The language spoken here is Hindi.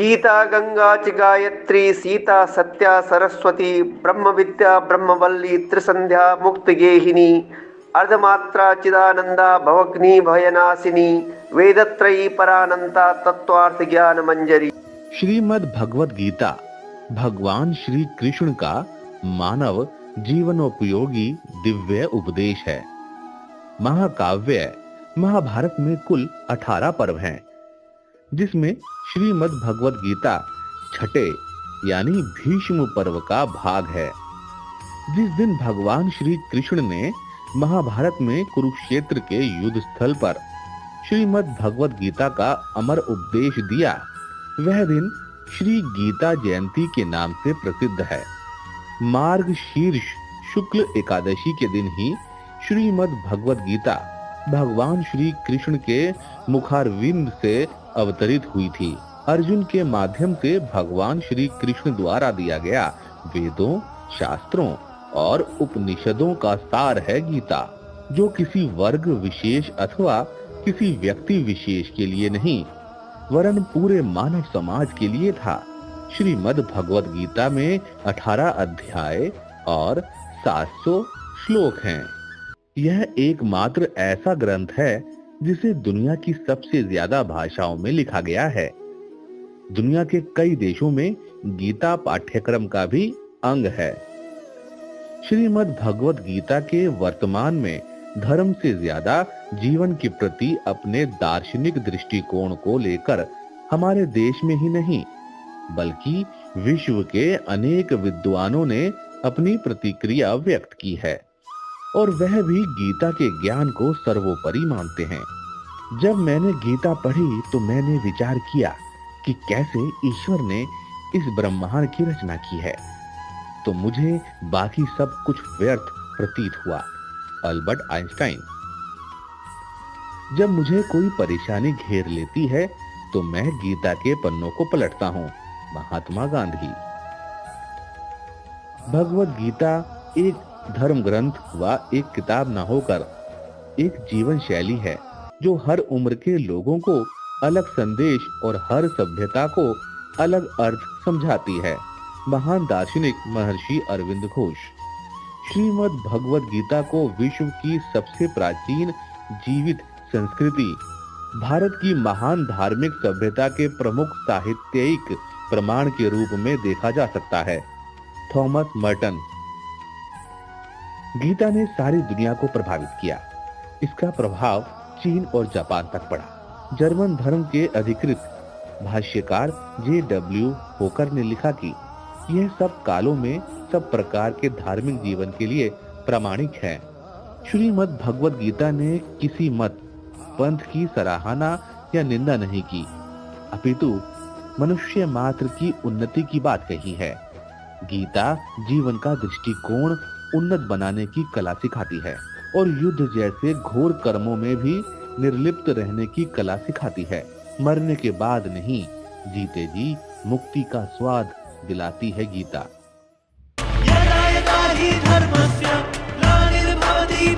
गीता गंगा च गायत्री सीता सत्या सरस्वती ब्रह्म विद्या ब्रह्मवल्ली त्रिसंध्या मुक्त गेहिनी अर्धमात्रा चिदानंदा भवग्नि भयनाशिनी वेदत्रयी परानंता तत्वार्थ ज्ञान मंजरी। श्रीमद् भगवद गीता भगवान श्री कृष्ण का मानव जीवनोपयोगी दिव्य उपदेश है। महाकाव्य महाभारत में कुल 18 पर्व हैं, जिसमें श्रीमद् भगवद गीता छठे यानी भीष्म पर्व का भाग है। जिस दिन भगवान श्री कृष्ण ने महाभारत में कुरुक्षेत्र के युद्ध स्थल पर श्रीमद् भगवद गीता का अमर उपदेश दिया, वह दिन श्री गीता जयंती के नाम से प्रसिद्ध है। मार्गशीर्ष शुक्ल एकादशी के दिन ही श्रीमद् भगवद गीता भगवान श्री कृष्ण के मुखारविंद से अवतरित हुई थी। अर्जुन के माध्यम से भगवान श्री कृष्ण द्वारा दिया गया वेदों, शास्त्रों और उपनिषदों का सार है गीता, जो किसी वर्ग विशेष अथवा किसी व्यक्ति विशेष के लिए नहीं, वरन पूरे मानव समाज के लिए था। श्रीमद् भगवद गीता में 18 अध्याय और 700 श्लोक हैं। यह एकमात्र ऐसा ग्रंथ है जिसे दुनिया की सबसे ज्यादा भाषाओं में लिखा गया है। दुनिया के कई देशों में गीता पाठ्यक्रम का भी अंग है। श्रीमद् भगवद गीता के वर्तमान में धर्म से ज्यादा जीवन के प्रति अपने दार्शनिक दृष्टिकोण को लेकर हमारे देश में ही नहीं, बल्कि विश्व के अनेक विद्वानों ने अपनी प्रतिक्रिया व्यक्त की है, और वह भी गीता के ज्ञान को सर्वोपरि मानते हैं। जब मैंने गीता पढ़ी तो मैंने विचार किया कि कैसे ईश्वर ने इस ब्रह्मांड की रचना की है, तो मुझे बाकी सब कुछ व्यर्थ प्रतीत हुआ। Albert Einstein. जब मुझे कोई परेशानी घेर लेती है तो मैं गीता के पन्नों को पलटता हूँ। महात्मा गांधी। भगवद गीता एक धर्म ग्रंथ व एक किताब न होकर एक जीवन शैली है, जो हर उम्र के लोगों को अलग संदेश और हर सभ्यता को अलग अर्थ समझाती है। महान दार्शनिक महर्षि अरविंद घोष। श्रीमद् भगवद गीता को विश्व की सबसे प्राचीन जीवित संस्कृति, भारत की महान धार्मिक सभ्यता के प्रमुख साहित्यिक प्रमाण के रूप में देखा जा सकता है। Thomas Merton. गीता ने सारी दुनिया को प्रभावित किया। इसका प्रभाव चीन और जापान तक पड़ा। जर्मन धर्म के अधिकृत भाष्यकार J.W. होकर ने लिखा कि यह सब कालों में सब प्रकार के धार्मिक जीवन के लिए प्रामाणिक है। श्रीमद् भगवद गीता ने किसी मत पंथ की सराहना या निंदा नहीं की, अपितु मनुष्य मात्र की उन्नति की बात कही है। गीता जीवन का दृष्टिकोण उन्नत बनाने की कला सिखाती है और युद्ध जैसे घोर कर्मों में भी निर्लिप्त रहने की कला सिखाती है। मरने के बाद नहीं, जीते जी मुक्ति का स्वाद दिलाती है गीता। यदा यदा हि धर्मस्य ग्लानिर्भवति